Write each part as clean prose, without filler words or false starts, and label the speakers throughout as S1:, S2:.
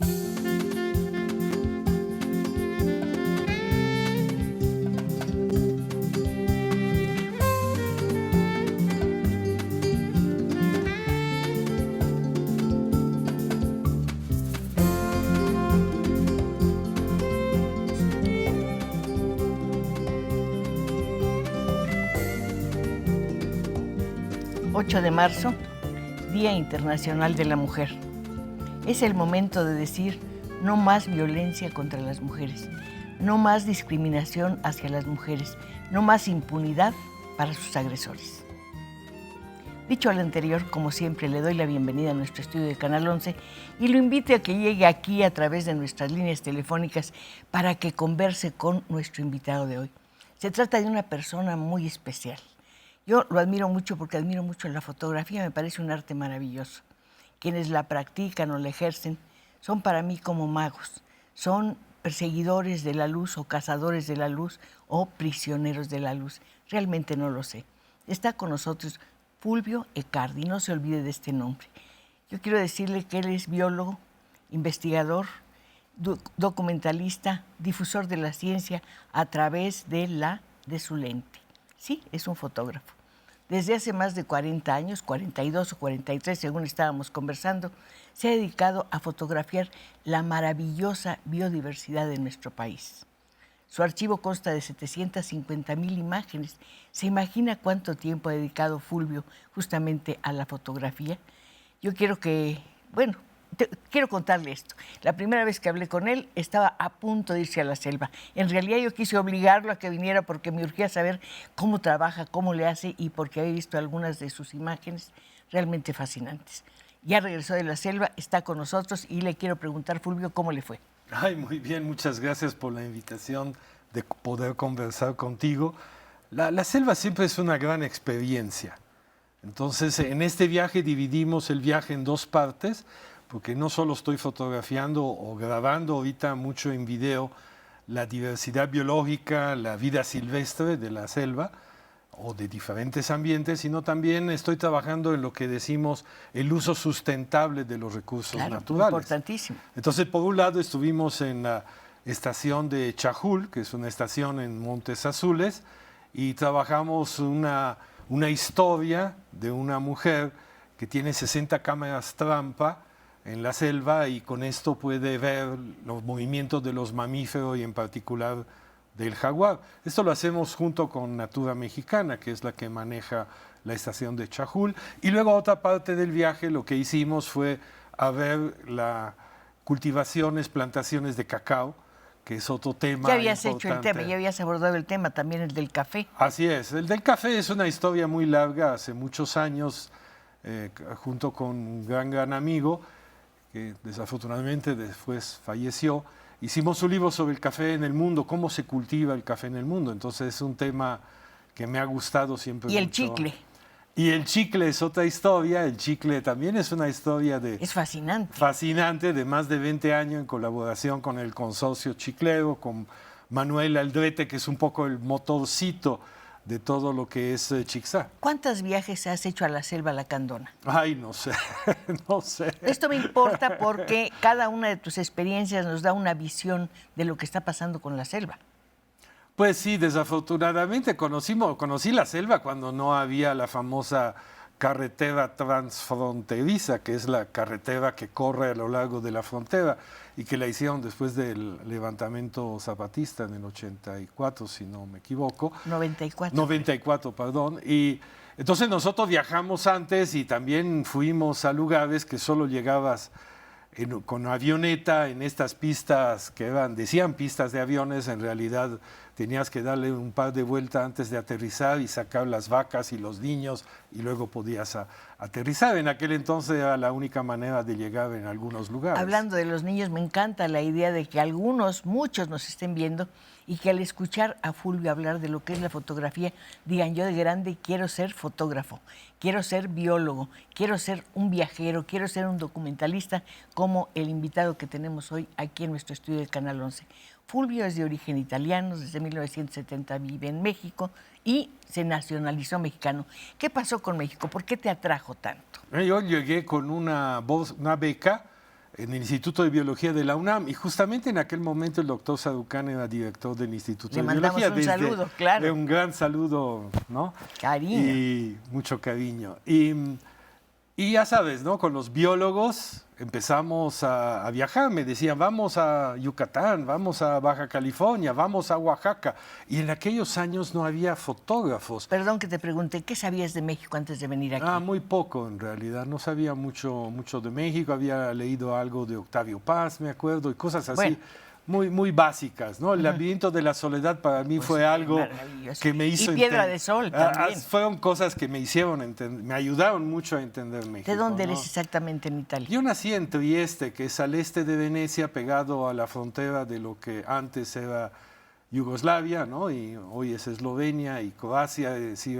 S1: 8 de marzo, Día Internacional de la Mujer. Es el momento de decir no más violencia contra las mujeres, no más discriminación hacia las mujeres, no más impunidad para sus agresores. Dicho lo anterior, como siempre, le doy la bienvenida a nuestro estudio de Canal 11 y lo invito a que llegue aquí a través de nuestras líneas telefónicas para que converse con nuestro invitado de hoy. Se trata de una persona muy especial. Yo lo admiro mucho porque admiro mucho la fotografía, me parece un arte maravilloso. Quienes la practican o la ejercen son para mí como magos, son perseguidores de la luz o cazadores de la luz o prisioneros de la luz. Realmente no lo sé. Está con nosotros Fulvio Ecardi, no se olvide de este nombre. Yo quiero decirle que él es biólogo, investigador, documentalista, difusor de la ciencia a través de su lente. Sí, es un fotógrafo. Desde hace más de 40 años, 42 o 43, según estábamos conversando, se ha dedicado a fotografiar la maravillosa biodiversidad de nuestro país. Su archivo consta de 750,000 imágenes. ¿Se imagina cuánto tiempo ha dedicado Fulvio justamente a la fotografía? Yo quiero quiero contarle esto. La primera vez que hablé con él estaba a punto de irse a la selva. En realidad yo quise obligarlo a que viniera porque me urgía saber cómo trabaja, cómo le hace y porque había visto algunas de sus imágenes realmente fascinantes. Ya regresó de la selva, está con nosotros y le quiero preguntar, Fulvio, ¿cómo le fue?
S2: Ay, muy bien, muchas gracias por la invitación de poder conversar contigo. La selva siempre es una gran experiencia. Entonces, en este viaje dividimos el viaje en dos partes, porque no solo estoy fotografiando o grabando ahorita mucho en video la diversidad biológica, la vida silvestre de la selva o de diferentes ambientes, sino también estoy trabajando en lo que decimos el uso sustentable de los recursos naturales.
S1: Importantísimo.
S2: Entonces, por un lado estuvimos en la estación de Chajul, que es una estación en Montes Azules, y trabajamos una historia de una mujer que tiene 60 cámaras trampa en la selva y con esto puede ver los movimientos de los mamíferos y en particular del jaguar. Esto lo hacemos junto con Natura Mexicana, que es la que maneja la estación de Chajul. Y luego otra parte del viaje lo que hicimos fue a ver las cultivaciones, plantaciones de cacao, que es otro tema.
S1: Ya habías hecho el tema, ya habías abordado el tema, también el del café.
S2: Así es, el del café es una historia muy larga, hace muchos años, junto con un gran amigo, que desafortunadamente después falleció, hicimos un libro sobre el café en el mundo, cómo se cultiva el café en el mundo. Entonces es un tema que me ha gustado siempre.
S1: ¿Y el chicle?
S2: Y el chicle es otra historia. El chicle también es una historia
S1: Es fascinante.
S2: Fascinante, de más de 20 años en colaboración con el consorcio chiclero, con Manuel Aldrete, que es un poco el motorcito de todo lo que es Chixá.
S1: ¿Cuántos viajes has hecho a la selva lacandona?
S2: Ay, no sé, no sé.
S1: Esto me importa porque cada una de tus experiencias nos da una visión de lo que está pasando con la selva.
S2: Pues sí, desafortunadamente conocí la selva cuando no había la famosa carretera transfronteriza, que es la carretera que corre a lo largo de la frontera y que la hicieron después del levantamiento zapatista en el 84, si no me equivoco.
S1: 94.
S2: 94, perdón. Y entonces nosotros viajamos antes y también fuimos a lugares que solo llegabas con avioneta en estas pistas que decían pistas de aviones, en realidad tenías que darle un par de vueltas antes de aterrizar y sacar las vacas y los niños y luego podías aterrizar. En aquel entonces era la única manera de llegar en algunos lugares.
S1: Hablando de los niños, me encanta la idea de que muchos nos estén viendo y que al escuchar a Fulvio hablar de lo que es la fotografía, digan: yo de grande quiero ser fotógrafo, quiero ser biólogo, quiero ser un viajero, quiero ser un documentalista, como el invitado que tenemos hoy aquí en nuestro estudio del Canal 11. Fulvio es de origen italiano, desde 1970 vive en México y se nacionalizó mexicano. ¿Qué pasó con México? ¿Por qué te atrajo tanto?
S2: Yo llegué con una beca en el Instituto de Biología de la UNAM, y justamente en aquel momento el doctor Sarucán era director del Instituto de Biología.
S1: Le mandamos un saludo, claro.
S2: Un gran saludo, ¿no?
S1: Cariño.
S2: Y mucho cariño. Y ya sabes, ¿no? Con los biólogos empezamos a viajar. Me decían, vamos a Yucatán, vamos a Baja California, vamos a Oaxaca. Y en aquellos años no había fotógrafos.
S1: Perdón que te pregunté, ¿qué sabías de México antes de venir aquí?
S2: Muy poco en realidad. No sabía mucho de México. Había leído algo de Octavio Paz, me acuerdo, y cosas así.
S1: Bueno.
S2: Muy básicas, ¿no? El laberinto de la soledad para mí fue algo que me hizo
S1: entender. Y Piedra de Sol también.
S2: Fueron cosas que me hicieron entender, me ayudaron mucho a entender México.
S1: ¿De dónde
S2: ¿no?
S1: eres exactamente en Italia?
S2: Yo nací en Trieste, que es al este de Venecia, pegado a la frontera de lo que antes era Yugoslavia, ¿no? Y hoy es Eslovenia y Croacia, es decir,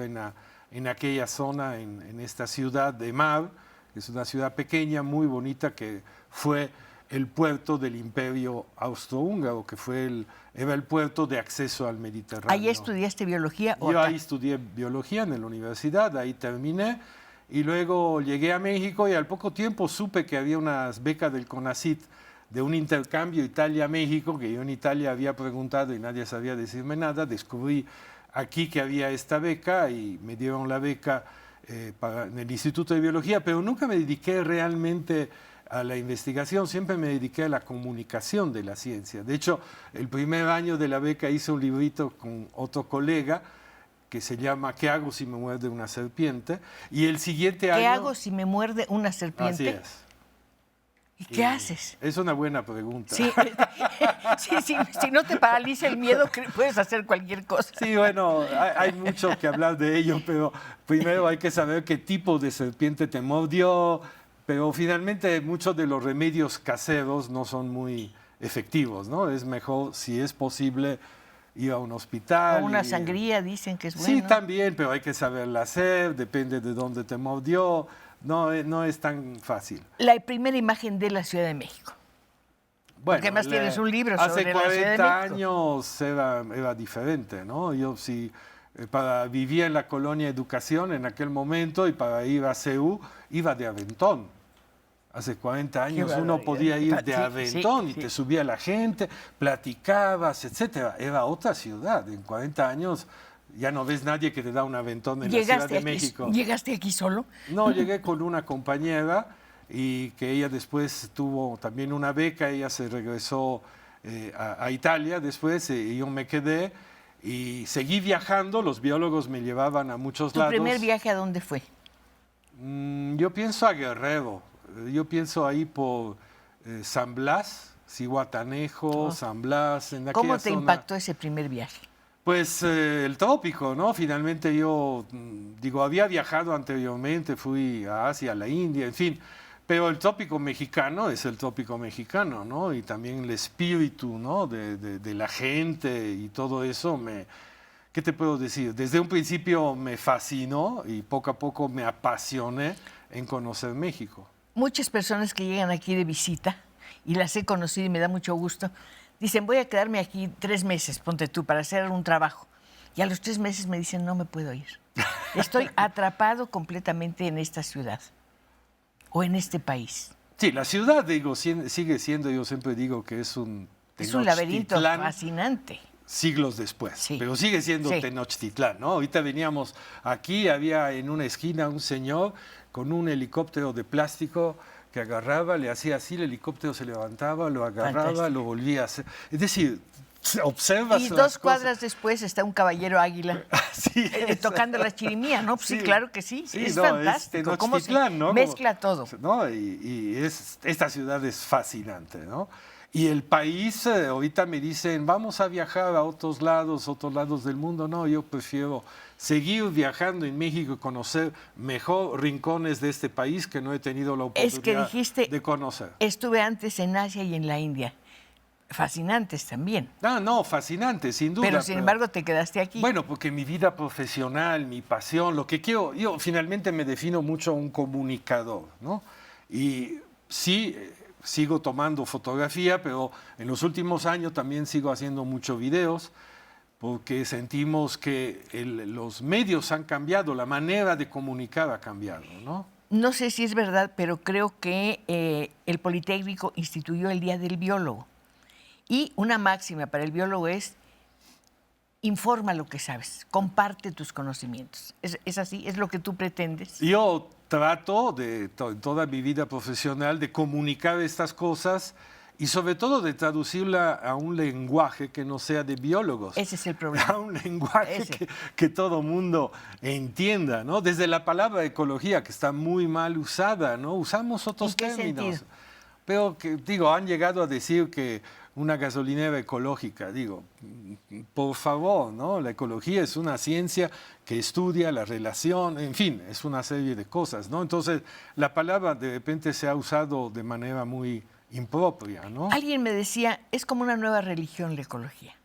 S2: en aquella zona, en esta ciudad de mar, que es una ciudad pequeña, muy bonita, que fue el puerto del Imperio Austrohúngaro, que era el puerto de acceso al Mediterráneo.
S1: ¿Ahí estudiaste biología?
S2: Yo ahí estudié biología en la universidad, ahí terminé, y luego llegué a México y al poco tiempo supe que había unas becas del CONACYT de un intercambio Italia-México, que yo en Italia había preguntado y nadie sabía decirme nada. Descubrí aquí que había esta beca y me dieron la beca en el Instituto de Biología, pero nunca me dediqué realmente a la investigación, siempre me dediqué a la comunicación de la ciencia. De hecho, el primer año de la beca hice un librito con otro colega que se llama ¿Qué hago si me muerde una serpiente? Y el siguiente año...
S1: ¿Qué hago si me muerde una serpiente?
S2: Así es.
S1: ¿Y qué haces?
S2: Es una buena pregunta.
S1: Sí, si no te paraliza el miedo, puedes hacer cualquier cosa.
S2: Sí, bueno, hay mucho que hablar de ello, pero primero hay que saber qué tipo de serpiente te mordió. Pero finalmente muchos de los remedios caseros no son muy efectivos, ¿no? Es mejor, si es posible, ir a un hospital.
S1: O una sangría, dicen que es bueno.
S2: Sí, también, pero hay que saberla hacer, depende de dónde te mordió. No es tan fácil.
S1: La primera imagen de la Ciudad de México.
S2: Bueno,
S1: porque además tienes un libro sobre la Ciudad de México.
S2: Hace 40 años era diferente, ¿no? Yo sí, vivía en la colonia Educación en aquel momento y para ir a CEU iba de aventón. Hace 40 años uno podía ir de aventón y te subía la gente, platicabas, etcétera. Era otra ciudad. En 40 años ya no ves nadie que te da un aventón en la Ciudad de México.
S1: ¿Llegaste aquí solo?
S2: No, llegué con una compañera y que ella después tuvo también una beca. Ella se regresó a Italia después y yo me quedé y seguí viajando. Los biólogos me llevaban a muchos lados.
S1: ¿Tu primer viaje a dónde fue?
S2: Yo pienso a Guerrero. Yo pienso ahí por San Blas, Zihuatanejo, San Blas. En
S1: ¿Cómo te impactó ese primer viaje?
S2: Pues el trópico, ¿no? Finalmente yo, había viajado anteriormente, fui a Asia, a la India, en fin. Pero el trópico mexicano es el trópico mexicano, ¿no? Y también el espíritu, ¿no? de la gente y todo eso ¿qué te puedo decir? Desde un principio me fascinó y poco a poco me apasioné en conocer México.
S1: Muchas personas que llegan aquí de visita, y las he conocido y me da mucho gusto, dicen, voy a quedarme aquí 3 meses, ponte tú, para hacer un trabajo. Y a los 3 meses me dicen, no me puedo ir. Estoy atrapado completamente en esta ciudad o en este país.
S2: Sí, la ciudad, sigue siendo, yo siempre digo que es un
S1: laberinto fascinante.
S2: Siglos después,
S1: sí.
S2: Pero sigue siendo Tenochtitlán, ¿no? Ahorita veníamos aquí, había en una esquina un señor con un helicóptero de plástico que agarraba, le hacía así, el helicóptero se levantaba, lo agarraba, fantástico. Lo volvía a hacer. Es decir, observas.
S1: Y 2 cuadras después está un caballero águila tocando la chirimía, ¿no? Pues sí, claro que sí. Es fantástico. ¿Cómo se mezcla todo?
S2: ¿No? Y esta ciudad es fascinante, ¿no? Y el país, ahorita me dicen, vamos a viajar a otros lados del mundo. No, yo prefiero seguir viajando en México y conocer mejor rincones de este país que no he tenido la oportunidad de conocer.
S1: Estuve antes en Asia y en la India. Fascinantes también.
S2: No, fascinantes, sin duda.
S1: Pero sin embargo te quedaste aquí.
S2: Bueno, porque mi vida profesional, mi pasión, lo que quiero, yo finalmente me defino mucho un comunicador, ¿no? Y sí, sigo tomando fotografía, pero en los últimos años también sigo haciendo muchos videos porque sentimos que los medios han cambiado, la manera de comunicar ha cambiado, ¿no?
S1: No sé si es verdad, pero creo que el Politécnico instituyó el Día del Biólogo. Y una máxima para el biólogo es: informa lo que sabes, comparte tus conocimientos. ¿Es así? ¿Es lo que tú pretendes?
S2: Yo trato toda mi vida profesional de comunicar estas cosas y sobre todo de traducirla a un lenguaje que no sea de biólogos.
S1: Ese es el problema.
S2: A un lenguaje que todo mundo entienda, ¿no? Desde la palabra ecología, que está muy mal usada, ¿no? Usamos otros términos.
S1: Sentido?
S2: Pero que, digo, han llegado a decir que una gasolinera ecológica, digo, por favor, ¿no? La ecología es una ciencia que estudia la relación, en fin, es una serie de cosas, ¿no? Entonces, la palabra de repente se ha usado de manera muy impropia, ¿no?
S1: Alguien me decía, es como una nueva religión la ecología.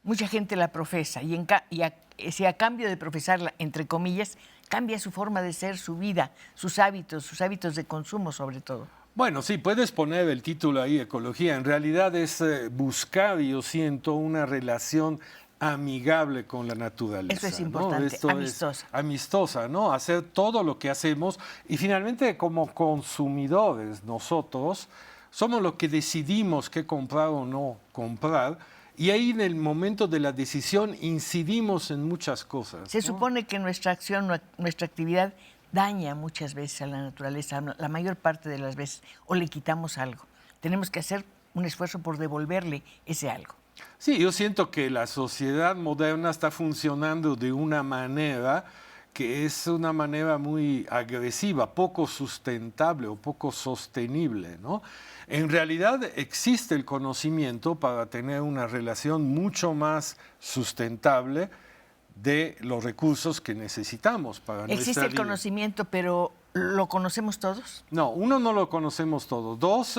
S1: Mucha gente la profesa si a cambio de profesarla, entre comillas, cambia su forma de ser, su vida, sus hábitos de consumo sobre todo.
S2: Bueno, sí, puedes poner el título ahí, ecología. En realidad es buscar, yo siento, una relación amigable con la naturaleza.
S1: Eso es importante,
S2: ¿no?
S1: amistosa.
S2: Amistosa, ¿no? Hacer todo lo que hacemos y finalmente como consumidores nosotros somos los que decidimos qué comprar o no comprar y ahí en el momento de la decisión incidimos en muchas cosas.
S1: Se supone que nuestra acción, nuestra actividad daña muchas veces a la naturaleza, la mayor parte de las veces, o le quitamos algo. Tenemos que hacer un esfuerzo por devolverle ese algo.
S2: Sí, yo siento que la sociedad moderna está funcionando de una manera que es una manera muy agresiva, poco sustentable o poco sostenible, ¿no? En realidad existe el conocimiento para tener una relación mucho más sustentable de los recursos que necesitamos para nuestra vida.
S1: Existe el conocimiento, pero ¿lo conocemos todos?
S2: No, uno, no lo conocemos todos. Dos,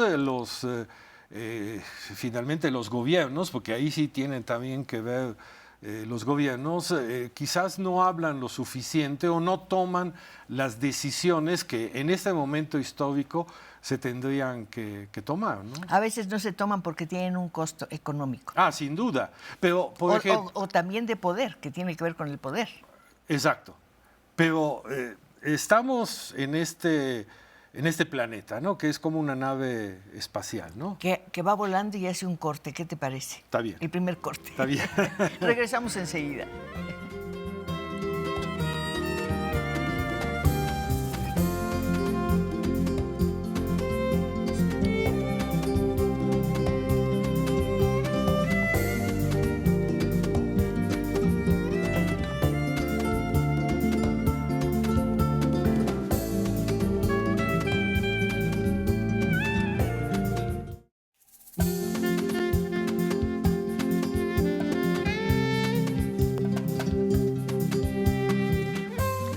S2: finalmente los gobiernos, porque ahí sí tienen también que ver los gobiernos, quizás no hablan lo suficiente o no toman las decisiones que en este momento histórico se tendrían que tomar, ¿no?
S1: A veces no se toman porque tienen un costo económico.
S2: Ah, sin duda. Pero, por ejemplo,
S1: o también de poder, que tiene que ver con el poder.
S2: Exacto. Pero estamos en este planeta, ¿no? Que es como una nave espacial, ¿no?
S1: Que va volando y hace un corte. ¿Qué te parece?
S2: Está bien.
S1: El primer corte.
S2: Está bien.
S1: Regresamos enseguida.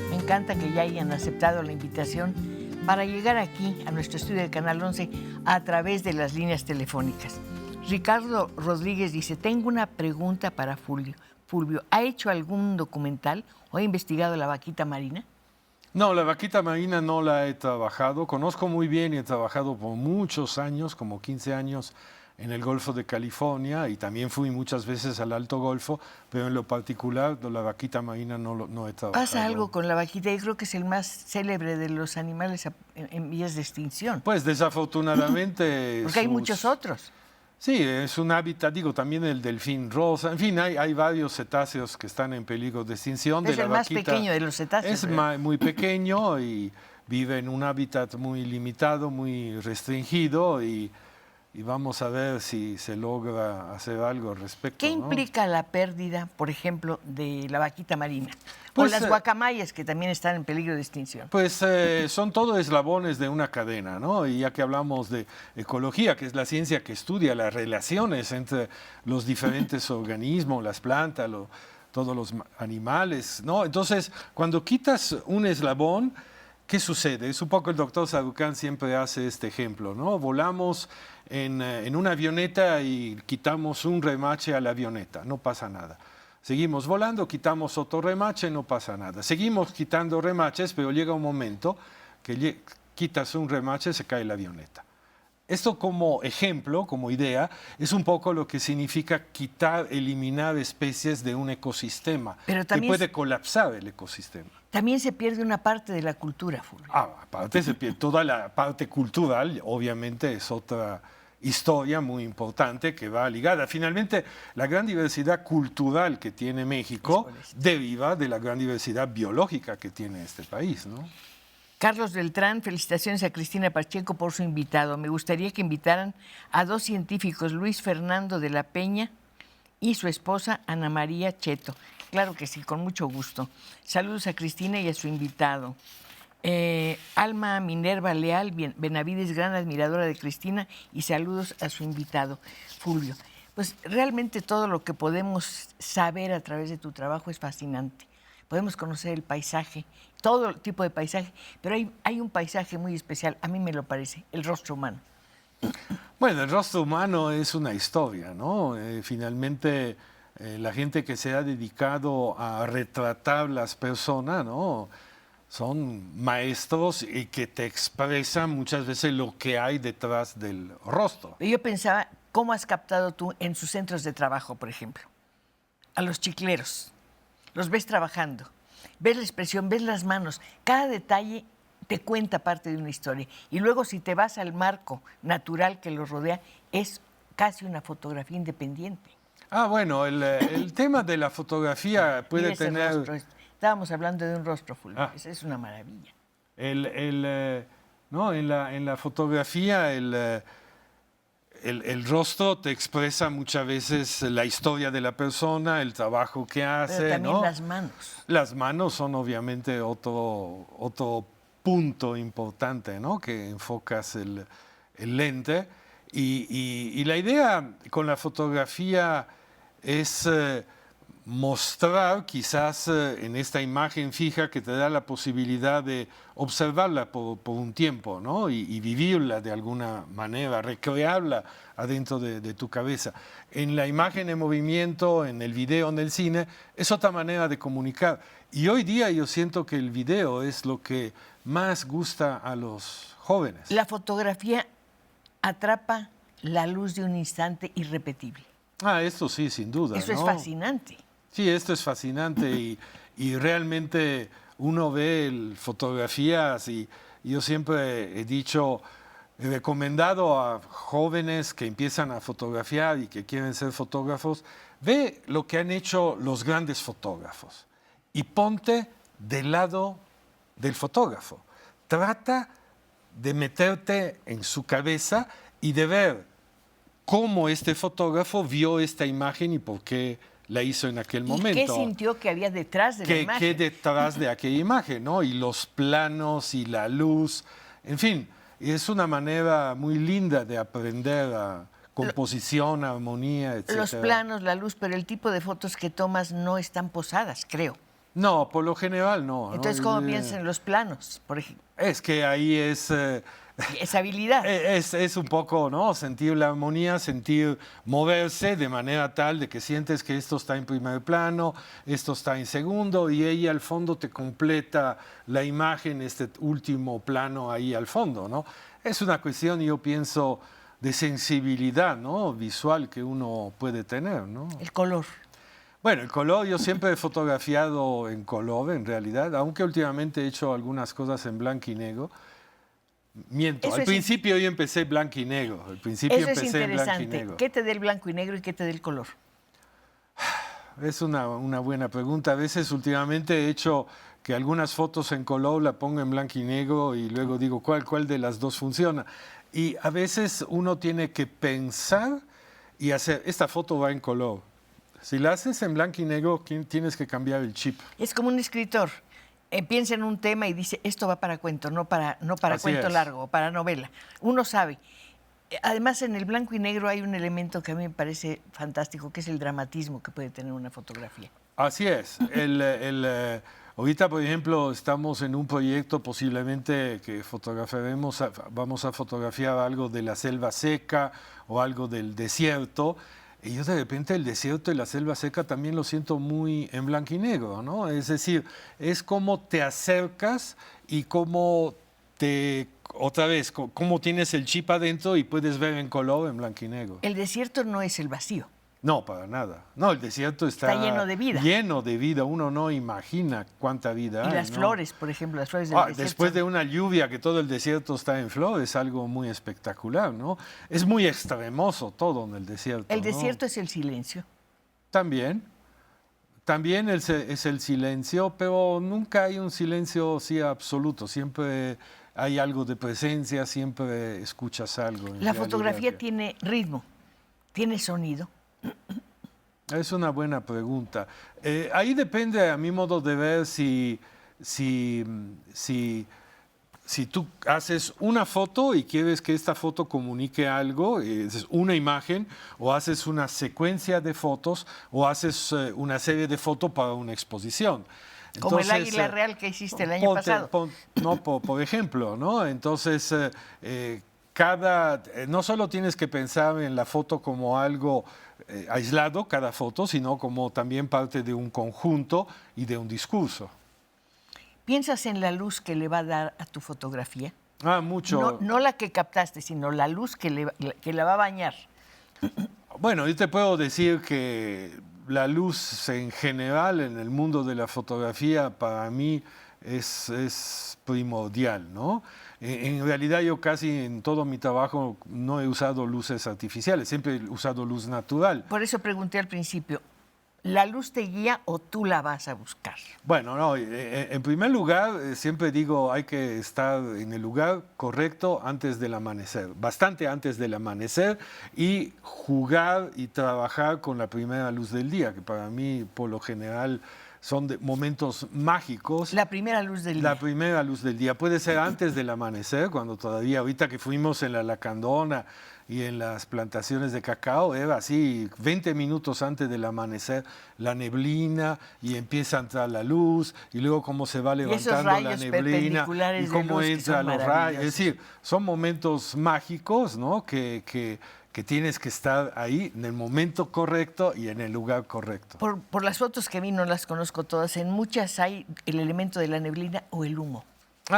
S1: Me encanta que ya hayan aceptado la invitación para llegar aquí a nuestro estudio de Canal 11 a través de las líneas telefónicas. Ricardo Rodríguez dice, tengo una pregunta para Fulvio. Fulvio, ¿ha hecho algún documental o ha investigado la vaquita marina?
S2: No, la vaquita marina no la he trabajado. Conozco muy bien y he trabajado por muchos años, como 15 años, en el Golfo de California y también fui muchas veces al Alto Golfo, pero en lo particular la vaquita marina no he trabajado.
S1: ¿Pasa algo con la vaquita? Yo creo que es el más célebre de los animales en vías de extinción.
S2: Pues desafortunadamente...
S1: Porque hay muchos otros.
S2: Sí, es un hábitat, digo, también el delfín rosa, en fin, hay varios cetáceos que están en peligro de extinción.
S1: Es el más pequeño de los cetáceos.
S2: Es muy pequeño y vive en un hábitat muy limitado, muy restringido y vamos a ver si se logra hacer algo al respecto.
S1: ¿Qué implica la pérdida, por ejemplo, de la vaquita marina? Pues, o las guacamayas, que también están en peligro de extinción.
S2: Pues son todos eslabones de una cadena, ¿no? Y ya que hablamos de ecología, que es la ciencia que estudia las relaciones entre los diferentes organismos, las plantas, todos los animales, ¿no? Entonces, cuando quitas un eslabón, ¿qué sucede? Es un poco el doctor Sarucán siempre hace este ejemplo, ¿no? Volamos en una avioneta y quitamos un remache a la avioneta, no pasa nada. Seguimos volando, quitamos otro remache, no pasa nada. Seguimos quitando remaches, pero llega un momento que quitas un remache, se cae la avioneta. esto como ejemplo, como idea, es un poco lo que significa quitar, eliminar especies de un ecosistema,
S1: Pero
S2: que
S1: también
S2: puede colapsar el ecosistema.
S1: También se pierde una parte de la cultura, Fulvio.
S2: Aparte se pierde toda la parte cultural, obviamente es otra historia muy importante que va ligada. Finalmente, la gran diversidad cultural que tiene México deriva de la gran diversidad biológica que tiene este país, ¿no?
S1: Carlos Beltrán, felicitaciones a Cristina Pacheco por su invitado. Me gustaría que invitaran a 2 científicos, Luis Fernando de la Peña y su esposa Ana María Cheto. Claro que sí, con mucho gusto. Saludos a Cristina y a su invitado. Alma Minerva Leal Benavides, gran admiradora de Cristina, y saludos a su invitado, Fulvio. Pues realmente todo lo que podemos saber a través de tu trabajo es fascinante. Podemos conocer el paisaje, todo tipo de paisaje, pero hay un paisaje muy especial, a mí me lo parece, el rostro humano.
S2: Bueno, el rostro humano es una historia, ¿no? Finalmente, la gente que se ha dedicado a retratar las personas, ¿no? Son maestros y que te expresan muchas veces lo que hay detrás del rostro.
S1: Yo pensaba, ¿cómo has captado tú en sus centros de trabajo, por ejemplo? A los chicleros. Los ves trabajando, ves la expresión, ves las manos. Cada detalle te cuenta parte de una historia. Y luego si te vas al marco natural que los rodea, es casi una fotografía independiente.
S2: Bueno, el tema de la fotografía puede tener...
S1: Rostro. Estábamos hablando de un rostro, Fulvio. Esa es una maravilla.
S2: No, en la fotografía el rostro te expresa muchas veces la historia de la persona, el trabajo que hace.
S1: Pero también
S2: ¿no?
S1: las manos.
S2: Las manos son obviamente otro punto importante, ¿no? Que enfocas el lente. Y la idea con la fotografía es mostrar quizás en esta imagen fija que te da la posibilidad de observarla por un tiempo, ¿no? Y vivirla de alguna manera, recrearla adentro de tu cabeza. En la imagen en movimiento, en el video, en el cine, es otra manera de comunicar. Y hoy día yo siento que el video es lo que más gusta a los jóvenes.
S1: La fotografía atrapa la luz de un instante irrepetible.
S2: Esto sí, sin duda.
S1: Eso
S2: ¿no?
S1: es fascinante.
S2: Sí, esto es fascinante y realmente uno ve fotografías y yo siempre he dicho, he recomendado a jóvenes que empiezan a fotografiar y que quieren ser fotógrafos, ve lo que han hecho los grandes fotógrafos y ponte del lado del fotógrafo. Trata de meterte en su cabeza y de ver cómo este fotógrafo vio esta imagen y por qué la hizo en aquel momento.
S1: ¿Y qué sintió que había detrás de la imagen?
S2: ¿Qué detrás de aquella imagen, ¿no? Y los planos y la luz, en fin, es una manera muy linda de aprender a composición, armonía, etc.
S1: Los planos, la luz, pero el tipo de fotos que tomas no están posadas, creo.
S2: No, por lo general no.
S1: Entonces, ¿cómo piensas en los planos, por ejemplo?
S2: Es que ahí es...
S1: Esa habilidad.
S2: Es un poco, ¿no? Sentir la armonía, sentir moverse de manera tal de que sientes que esto está en primer plano, esto está en segundo y ella al fondo te completa la imagen, este último plano ahí al fondo, ¿no? Es una cuestión, yo pienso, de sensibilidad, ¿no? Visual que uno puede tener, ¿no?
S1: El color.
S2: Bueno, el color, yo siempre he fotografiado en color, en realidad, aunque últimamente he hecho algunas cosas en blanco y negro. Miento, al principio yo empecé blanco y negro. Al principio
S1: Eso
S2: empecé
S1: es
S2: en blanco y
S1: interesante.
S2: negro.
S1: ¿Qué te da el blanco y negro y qué te da el color?
S2: Es una buena pregunta. A veces últimamente he hecho que algunas fotos en color la pongo en blanco y negro y luego digo cuál de las dos funciona. Y a veces uno tiene que pensar y hacer, esta foto va en color. Si la haces en blanco y negro, tienes que cambiar el chip.
S1: Es como un escritor. Piensa en un tema y dice, esto va para cuento, no para cuento largo, para novela. Uno sabe. Además, en el blanco y negro hay un elemento que a mí me parece fantástico, que es el dramatismo que puede tener una fotografía.
S2: Así es. Ahorita, por ejemplo, estamos en un proyecto posiblemente que fotografiaremos, vamos a fotografiar algo de la selva seca o algo del desierto. Y yo de repente el desierto y la selva seca también lo siento muy en blanco y negro, ¿no? Es decir, es cómo te acercas y cómo te otra vez, cómo tienes el chip adentro y puedes ver en color, en blanco y negro.
S1: El desierto no es el vacío.
S2: No, para nada. No, el desierto está
S1: lleno de vida.
S2: Lleno de vida. Uno no imagina cuánta vida hay.
S1: Y las
S2: ¿no?
S1: flores, por ejemplo, las flores del desierto.
S2: Después de una lluvia que todo el desierto está en flor, es algo muy espectacular, ¿no? Es muy extremoso todo en el desierto.
S1: El desierto es el silencio.
S2: También es el silencio, pero nunca hay un silencio así absoluto. Siempre hay algo de presencia, siempre escuchas algo.
S1: La fotografía tiene ritmo, tiene sonido.
S2: Es una buena pregunta. Ahí depende, a mi modo de ver, si tú haces una foto y quieres que esta foto comunique algo, es una imagen, o haces una secuencia de fotos, o haces una serie de fotos para una exposición.
S1: Como el águila real que hiciste el año pasado.
S2: Por ejemplo, ¿no? Entonces, no solo tienes que pensar en la foto como algo aislado, cada foto, sino como también parte de un conjunto y de un discurso.
S1: ¿Piensas en la luz que le va a dar a tu fotografía?
S2: Mucho.
S1: No la que captaste, sino la luz que la va a bañar.
S2: Bueno, yo te puedo decir que la luz en general en el mundo de la fotografía para mí es primordial, ¿no? En realidad yo casi en todo mi trabajo no he usado luces artificiales, siempre he usado luz natural.
S1: Por eso pregunté al principio, ¿la luz te guía o tú la vas a buscar?
S2: Bueno, no, en primer lugar siempre digo hay que estar en el lugar correcto antes del amanecer, bastante antes del amanecer, y jugar y trabajar con la primera luz del día, que para mí por lo general son momentos mágicos.
S1: La primera luz del día.
S2: La primera luz del día. Puede ser antes del amanecer, cuando todavía, ahorita que fuimos en la Lacandona y en las plantaciones de cacao, era así, 20 minutos antes del amanecer, la neblina, y empieza a entrar la luz, y luego cómo se va levantando la neblina, y cómo entran los rayos. Es decir, son momentos mágicos, ¿no? que tienes que estar ahí en el momento correcto y en el lugar correcto.
S1: Por las fotos que vi, no las conozco todas, en muchas hay el elemento de la neblina o el humo.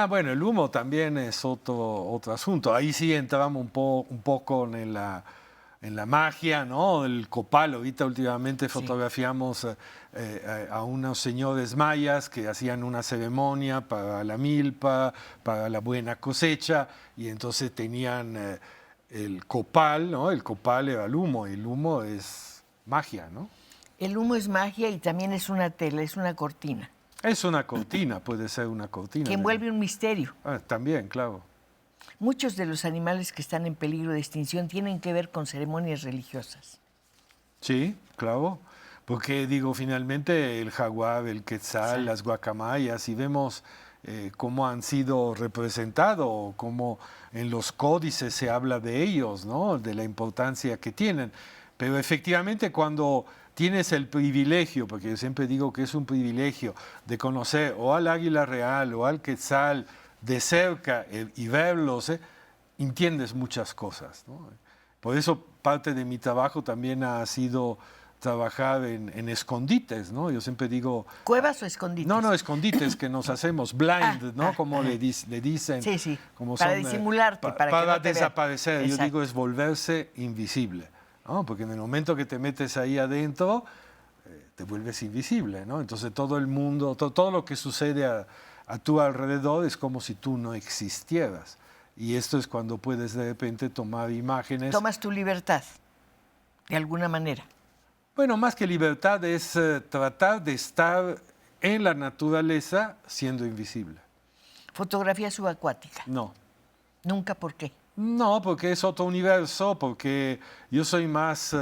S2: Bueno, el humo también es otro asunto. Ahí sí entramos un poco en la magia, ¿no? El copal. Ahorita últimamente fotografiamos a unos señores mayas que hacían una ceremonia para la milpa, para la buena cosecha, y entonces tenían el copal, ¿no? El copal era el humo, y el humo es magia, ¿no?
S1: El humo es magia y también es una tela, es una cortina.
S2: Es una cortina, puede ser una cortina.
S1: Que envuelve un misterio.
S2: También, claro.
S1: Muchos de los animales que están en peligro de extinción tienen que ver con ceremonias religiosas.
S2: Sí, claro. Porque, digo, finalmente el jaguar, el quetzal, las guacamayas, y vemos cómo han sido representados, cómo en los códices se habla de ellos, ¿no? De la importancia que tienen. Pero efectivamente cuando tienes el privilegio, porque yo siempre digo que es un privilegio, de conocer o al águila real o al quetzal de cerca y verlos, entiendes muchas cosas, ¿no? Por eso parte de mi trabajo también ha sido trabajar en escondites, ¿no? Yo siempre digo...
S1: ¿Cuevas o escondites?
S2: No, escondites que nos hacemos blind, ¿no? Como le dicen.
S1: Sí,
S2: como
S1: para
S2: son,
S1: disimularte, para que no te
S2: desaparecer.
S1: vean.
S2: Yo digo, es volverse invisible, ¿no? Porque en el momento que te metes ahí adentro, te vuelves invisible, ¿no? Entonces todo el mundo, todo lo que sucede a tu alrededor es como si tú no existieras. Y esto es cuando puedes de repente tomar imágenes.
S1: Tomas tu libertad, de alguna manera.
S2: Bueno, más que libertad es tratar de estar en la naturaleza siendo invisible.
S1: ¿Fotografía subacuática?
S2: No.
S1: ¿Nunca? ¿Por qué?
S2: No, porque es otro universo, porque yo soy más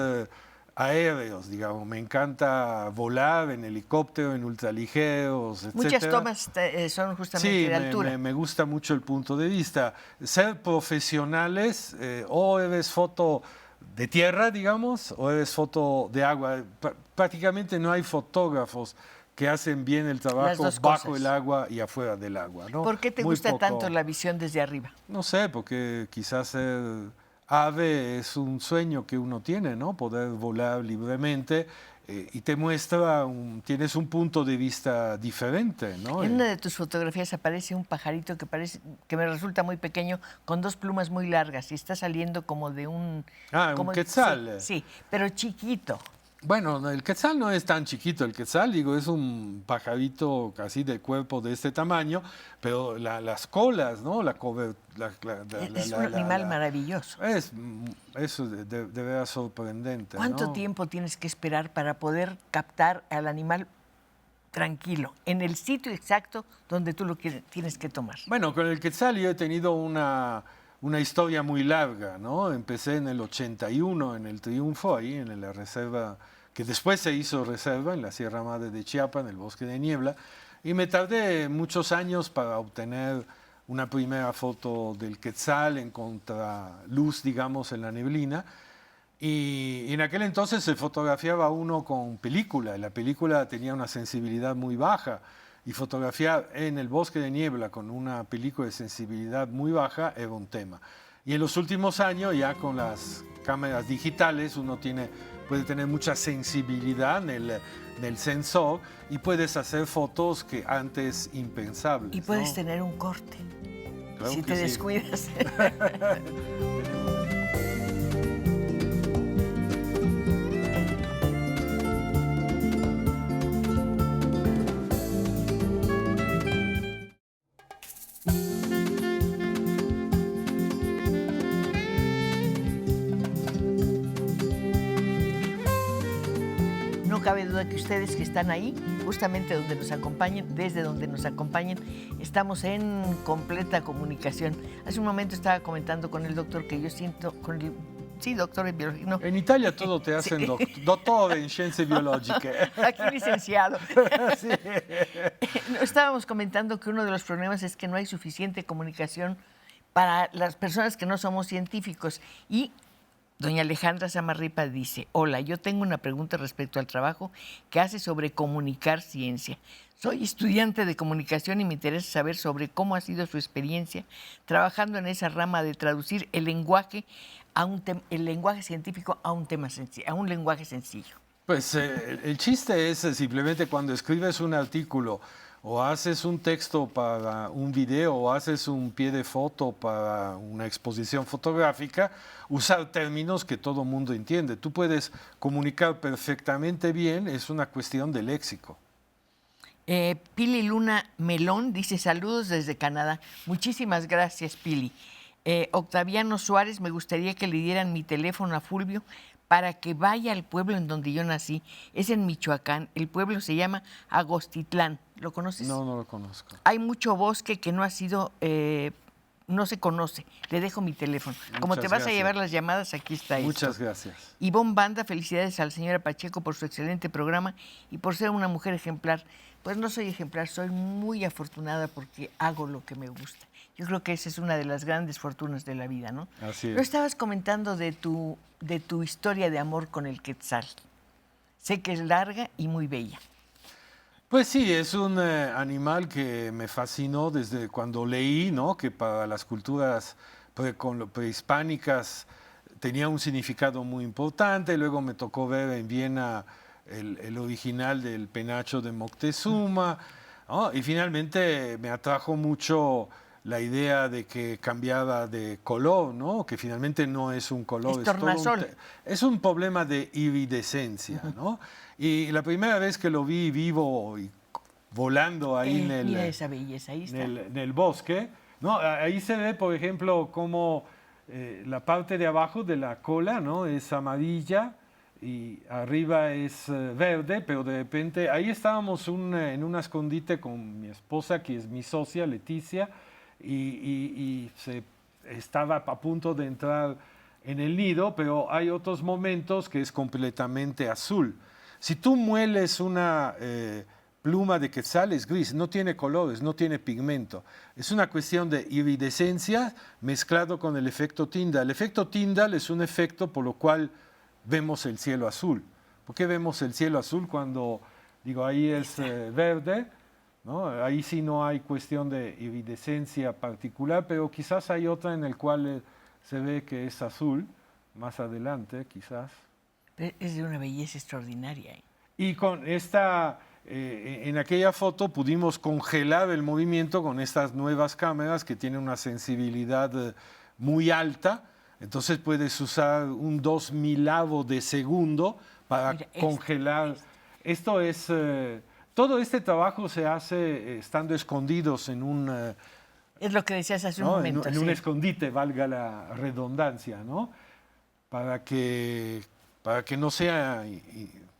S2: aéreos, digamos. Me encanta volar en helicóptero, en ultraligeros, etc.
S1: Muchas tomas son justamente de altura.
S2: Sí, me gusta mucho el punto de vista. Ser profesionales, o eres foto de tierra, digamos, o eres foto de agua. Prácticamente no hay fotógrafos que hacen bien el trabajo bajo el agua y afuera del agua, ¿no?
S1: ¿Por qué te gusta tanto la visión desde arriba?
S2: No sé, porque quizás ser ave es un sueño que uno tiene, ¿no? Poder volar libremente y te muestra, tienes un punto de vista diferente, ¿no?
S1: En una de tus fotografías aparece un pajarito que me resulta muy pequeño, con dos plumas muy largas y está saliendo como de un...
S2: Un quetzal.
S1: Sí, pero chiquito.
S2: Bueno, el quetzal no es tan chiquito. El quetzal, digo, es un pajarito casi de cuerpo de este tamaño, pero las colas, ¿no?
S1: Es un animal maravilloso.
S2: Eso de verdad sorprendente.
S1: ¿Cuánto
S2: ¿no?
S1: tiempo tienes que esperar para poder captar al animal tranquilo, en el sitio exacto donde tú lo tienes que tomar?
S2: Bueno, con el quetzal yo he tenido una historia muy larga, ¿no? Empecé en el 81 en el Triunfo, ahí en la reserva, que después se hizo reserva en la Sierra Madre de Chiapas, en el Bosque de Niebla, y me tardé muchos años para obtener una primera foto del quetzal en contraluz, digamos, en la neblina. Y en aquel entonces se fotografiaba uno con película, y la película tenía una sensibilidad muy baja, y fotografiar en el Bosque de Niebla con una película de sensibilidad muy baja era un tema. Y en los últimos años, ya con las cámaras digitales, uno puede tener mucha sensibilidad en el sensor y puedes hacer fotos que antes impensables.
S1: Y puedes
S2: ¿no?
S1: tener un corte,
S2: Claro
S1: si
S2: que
S1: te
S2: sí.
S1: descuidas. No cabe duda que ustedes que están ahí, justamente donde nos acompañen, desde donde nos acompañen, estamos en completa comunicación. Hace un momento estaba comentando con el doctor que yo siento, sí, doctor en biología. No.
S2: En Italia todo te hacen doctor en ciencias biológicas.
S1: Aquí licenciado.
S2: Sí.
S1: Estábamos comentando que uno de los problemas es que no hay suficiente comunicación para las personas que no somos científicos. Y doña Alejandra Samarripa dice: hola, yo tengo una pregunta respecto al trabajo que hace sobre comunicar ciencia. Soy estudiante de comunicación y me interesa saber sobre cómo ha sido su experiencia trabajando en esa rama de traducir el lenguaje científico a un tema sencillo, a un lenguaje sencillo.
S2: Pues el chiste es simplemente cuando escribes un artículo o haces un texto para un video o haces un pie de foto para una exposición fotográfica, usar términos que todo mundo entiende. Tú puedes comunicar perfectamente bien, es una cuestión de léxico.
S1: Pili Luna Melón dice: saludos desde Canadá. Muchísimas gracias, Pili. Octaviano Suárez: me gustaría que le dieran mi teléfono a Fulvio para que vaya al pueblo en donde yo nací. Es en Michoacán. El pueblo se llama Agostitlán. ¿Lo conoces?
S2: No, no lo conozco.
S1: Hay mucho bosque que no ha sido, no se conoce. Le dejo mi teléfono. Como
S2: Muchas
S1: te vas
S2: gracias.
S1: a llevar las llamadas, aquí está esto.
S2: Muchas gracias.
S1: Ivonne Banda: felicidades a la señora Pacheco por su excelente programa y por ser una mujer ejemplar. Pues no soy ejemplar, soy muy afortunada porque hago lo que me gusta. Yo creo que esa es una de las grandes fortunas de la vida, ¿no?
S2: Así es.
S1: Lo estabas comentando de tu historia de amor con el quetzal. Sé que es larga y muy bella.
S2: Pues sí, es un animal que me fascinó desde cuando leí, ¿no? Que para las culturas prehispánicas tenía un significado muy importante. Luego me tocó ver en Viena el original del penacho de Moctezuma, ¿no? Y finalmente me atrajo mucho la idea de que cambiaba de color, ¿no? Que finalmente no es un color,
S1: Es tornasol.
S2: Es un problema de iridescencia, ¿no? Y la primera vez que lo vi vivo y volando ahí
S1: Mira esa belleza, ahí está.
S2: en el bosque, ¿no? Ahí se ve, por ejemplo, cómo la parte de abajo de la cola, ¿no? Es amarilla y arriba es verde, pero de repente ahí estábamos en un escondite con mi esposa, que es mi socia, Leticia, y se estaba a punto de entrar en el nido, pero hay otros momentos que es completamente azul. Si tú mueles una pluma de quetzal, es gris, no tiene colores, no tiene pigmento. Es una cuestión de iridescencia mezclado con el efecto Tyndall. El efecto Tyndall es un efecto por lo cual vemos el cielo azul. ¿Por qué vemos el cielo azul cuando, digo, ahí es verde? ¿No? Ahí sí no hay cuestión de iridescencia particular, pero quizás hay otra en el cual se ve que es azul, más adelante quizás.
S1: Es de una belleza extraordinaria.
S2: Y con esta, en aquella foto pudimos congelar el movimiento con estas nuevas cámaras que tienen una sensibilidad muy alta. Entonces puedes usar un 2.000avo de segundo para congelar. Esto es, todo este trabajo se hace estando escondidos en un...
S1: es lo que decías hace un
S2: ¿no?
S1: momento.
S2: En un escondite, valga la redundancia, ¿no? Para que no sea,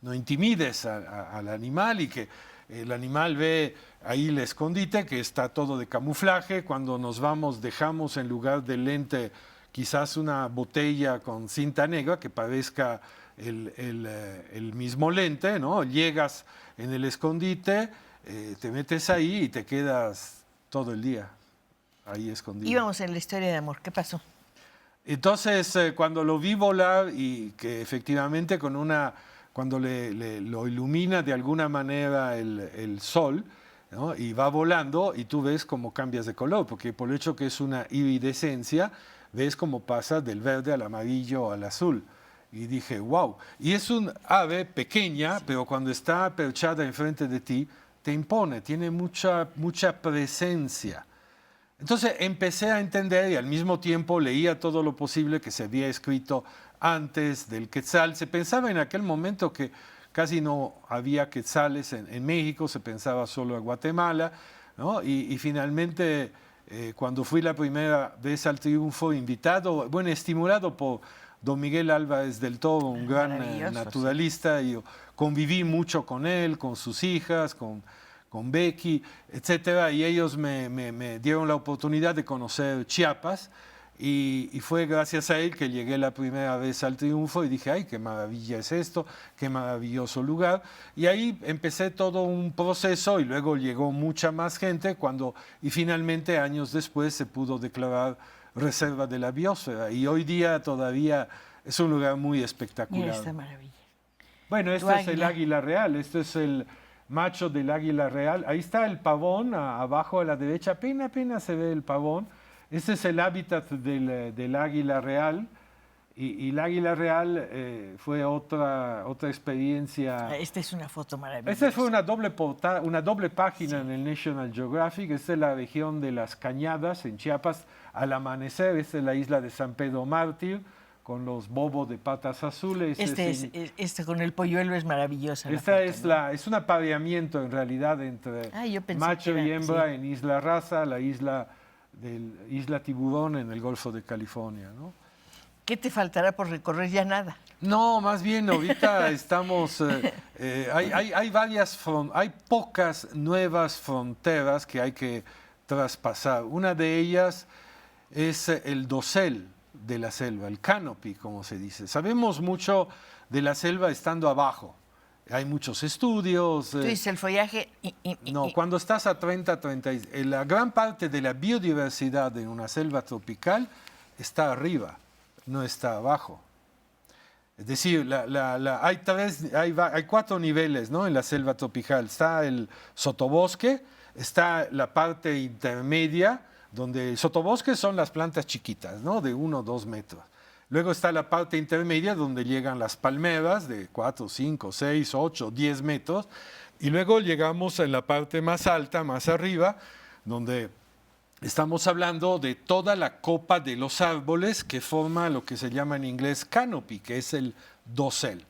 S2: no intimides al animal y que el animal ve ahí el escondite, que está todo de camuflaje. Cuando nos vamos, dejamos en lugar del lente quizás una botella con cinta negra que parezca el mismo lente, ¿no? Llegas en el escondite, te metes ahí y te quedas todo el día ahí escondido.
S1: Íbamos en la historia de amor. ¿Qué pasó?
S2: Entonces, cuando lo vi volar y que efectivamente cuando lo ilumina de alguna manera el sol, ¿no? Y va volando y tú ves cómo cambias de color, porque por el hecho que es una iridescencia, ves cómo pasa del verde al amarillo al azul. Y dije, wow. Y es un ave pequeña, pero cuando está perchada enfrente de ti, te impone, tiene mucha presencia. Entonces empecé a entender y al mismo tiempo leía todo lo posible que se había escrito antes del quetzal. Se pensaba en aquel momento que casi no había quetzales en México, se pensaba solo en Guatemala, ¿no? Y finalmente, cuando fui la primera vez al triunfo, estimulado por don Miguel Álvarez del Toro, un gran naturalista, y yo conviví mucho con él, con sus hijas, con Becky, etcétera, y ellos me dieron la oportunidad de conocer Chiapas y fue gracias a él que llegué la primera vez al triunfo y dije, ay, qué maravilla es esto, qué maravilloso lugar. Y ahí empecé todo un proceso y luego llegó mucha más gente y finalmente años después se pudo declarar reserva de la biosfera y hoy día todavía es un lugar muy espectacular.
S1: Mira esta maravilla.
S2: Bueno, este es el águila real, este es el macho del águila real. Ahí está el pavón, abajo a la derecha, apenas se ve el pavón. Este es el hábitat del águila real. Y el águila real fue otra experiencia.
S1: Esta es una foto maravillosa.
S2: Esta fue una doble página en el National Geographic. Esta es la región de las Cañadas, en Chiapas, al amanecer. Esta es la isla de San Pedro Mártir, con los bobos de patas azules.
S1: Este con el polluelo es maravillosa.
S2: Esta es un apareamiento en realidad entre macho y hembra en Isla Raza, la isla Tiburón en el Golfo de California, ¿no?
S1: ¿Qué te faltará por recorrer? Ya nada.
S2: No, más bien ahorita estamos, hay pocas nuevas fronteras que hay que traspasar. Una de ellas es el dosel de la selva, el canopy, como se dice. Sabemos mucho de la selva estando abajo. Hay muchos estudios.
S1: Tú dices el follaje.
S2: No, cuando estás a 30, la gran parte de la biodiversidad de una selva tropical está arriba, no está abajo. Es decir, hay 4 niveles, ¿no? En la selva tropical. Está el sotobosque, está la parte intermedia, donde el sotobosque son las plantas chiquitas, ¿no? De 1 o 2 metros. Luego está la parte intermedia, donde llegan las palmeras de 4, 5, 6, 8, 10 metros. Y luego llegamos a la parte más alta, más arriba, donde estamos hablando de toda la copa de los árboles que forma lo que se llama en inglés canopy, que es el dosel.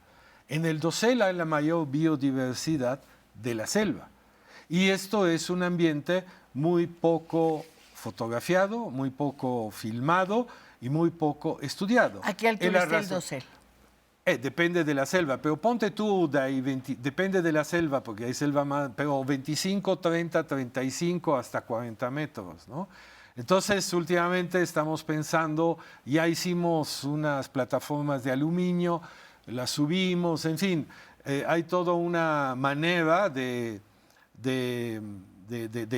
S2: En el dosel hay la mayor biodiversidad de la selva. Y esto es un ambiente muy poco fotografiado, muy poco filmado y muy poco estudiado.
S1: ¿A qué altura está el dosel?
S2: Depende de la selva, pero ponte tú de ahí, depende de la selva, porque hay selva más, pero 25, 30, 35 hasta 40 metros, ¿no? Entonces, últimamente estamos pensando, ya hicimos unas plataformas de aluminio, las subimos, en fin, hay toda una manera de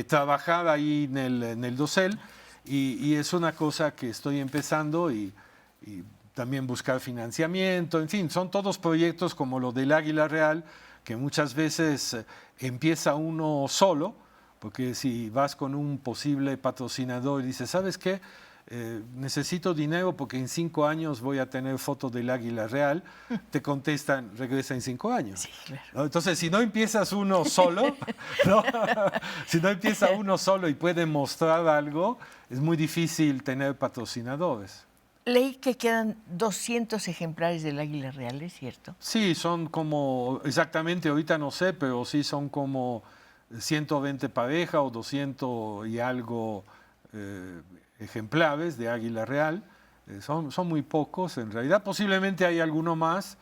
S2: trabajar ahí en el dosel y es una cosa que estoy empezando y también buscar financiamiento, en fin, son todos proyectos como lo del Águila Real, que muchas veces empieza uno solo, porque si vas con un posible patrocinador y dices, ¿sabes qué? necesito dinero porque en 5 años voy a tener fotos del águila real, te contestan, regresa en 5 años.
S1: Sí, claro.
S2: ¿No? Entonces, si no empiezas uno solo, ¿no? Si no empieza uno solo y puede mostrar algo, es muy difícil tener patrocinadores.
S1: Leí que quedan 200 ejemplares del águila real, ¿es cierto?
S2: Sí, son como, exactamente, ahorita no sé, pero sí son como 120 parejas o 200 y algo ejemplares de águila real. Son muy pocos en realidad. Posiblemente hay alguno más,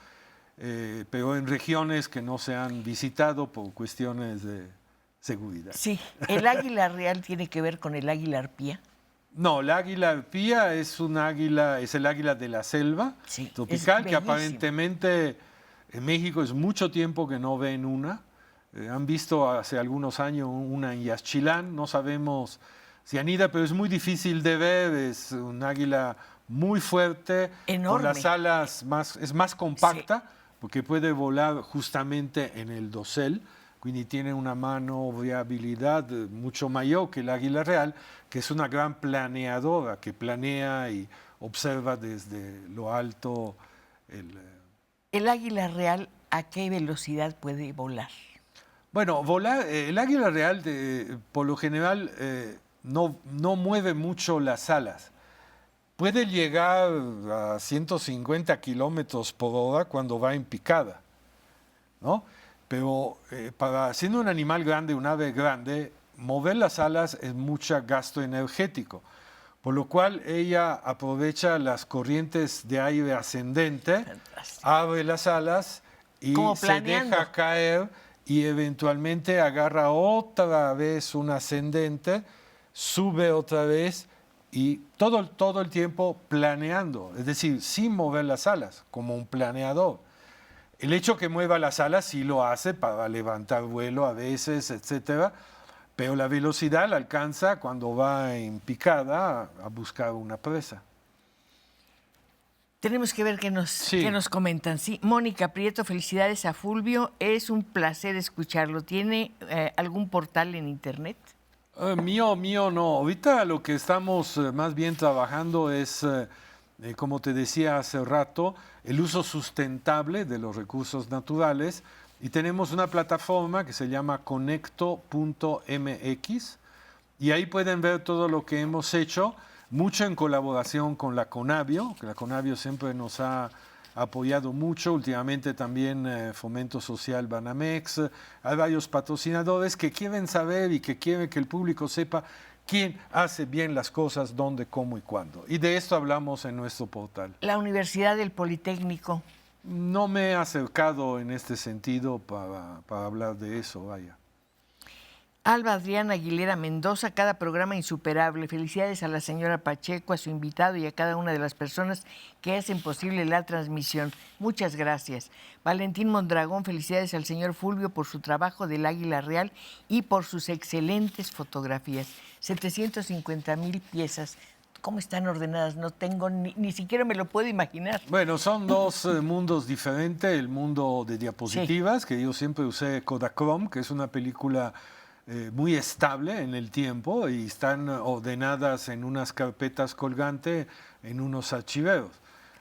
S2: pero en regiones que no se han visitado por cuestiones de seguridad.
S1: Sí, ¿el águila real tiene que ver con el águila arpía?
S2: No, la águila arpía es un águila, es el águila de la selva
S1: Sí,
S2: tropical,
S1: es
S2: que
S1: bellísimo.
S2: aparentemente en México es mucho tiempo que no ven una. Han visto hace algunos años una en Yaxchilán, no sabemos si anida, pero es muy difícil de ver, es un águila muy fuerte,
S1: Enorme.
S2: con las alas es más compacta, porque puede volar justamente en el dosel, quindi tiene una manovrabilidad mucho mayor que el águila real, que es una gran planeadora, que planea y observa desde lo alto
S1: ¿El águila real a qué velocidad puede volar?
S2: Bueno, volar, el águila real por lo general no mueve mucho las alas. Puede llegar a 150 kilómetros por hora cuando va en picada, ¿no? Pero siendo un animal grande, un ave grande, mover las alas es mucho gasto energético, por lo cual ella aprovecha las corrientes de aire ascendente,
S1: Fantástico.
S2: abre las alas y
S1: Como
S2: se
S1: planeando.
S2: deja caer y eventualmente agarra otra vez un ascendente, sube otra vez y todo el tiempo planeando, es decir, sin mover las alas, como un planeador. El hecho que mueva las alas sí lo hace para levantar vuelo a veces, etcétera, pero la velocidad la alcanza cuando va en picada a buscar una presa.
S1: Tenemos que ver qué nos comentan. Sí, Mónica Prieto, felicidades a Fulvio. Es un placer escucharlo. ¿Tiene algún portal en internet?
S2: Mío no. Ahorita lo que estamos más bien trabajando es, como te decía hace rato, el uso sustentable de los recursos naturales. Y tenemos una plataforma que se llama conecto.mx y ahí pueden ver todo lo que hemos hecho, mucho en colaboración con la Conavio, que la Conavio siempre nos ha apoyado mucho, últimamente también Fomento Social Banamex, hay varios patrocinadores que quieren saber y que quieren que el público sepa quién hace bien las cosas, dónde, cómo y cuándo. Y de esto hablamos en nuestro portal.
S1: La Universidad del Politécnico.
S2: No me he acercado en este sentido para hablar de eso, vaya.
S1: Alba Adriana Aguilera Mendoza, cada programa insuperable. Felicidades a la señora Pacheco, a su invitado y a cada una de las personas que hacen posible la transmisión. Muchas gracias. Valentín Mondragón, felicidades al señor Fulvio por su trabajo del Águila Real y por sus excelentes fotografías. 750,000 piezas. ¿Cómo están ordenadas? No tengo, ni siquiera me lo puedo imaginar.
S2: Bueno, son dos mundos diferentes. El mundo de diapositivas, que yo siempre usé Kodachrome, que es una película muy estable en el tiempo y están ordenadas en unas carpetas colgantes en unos archiveros.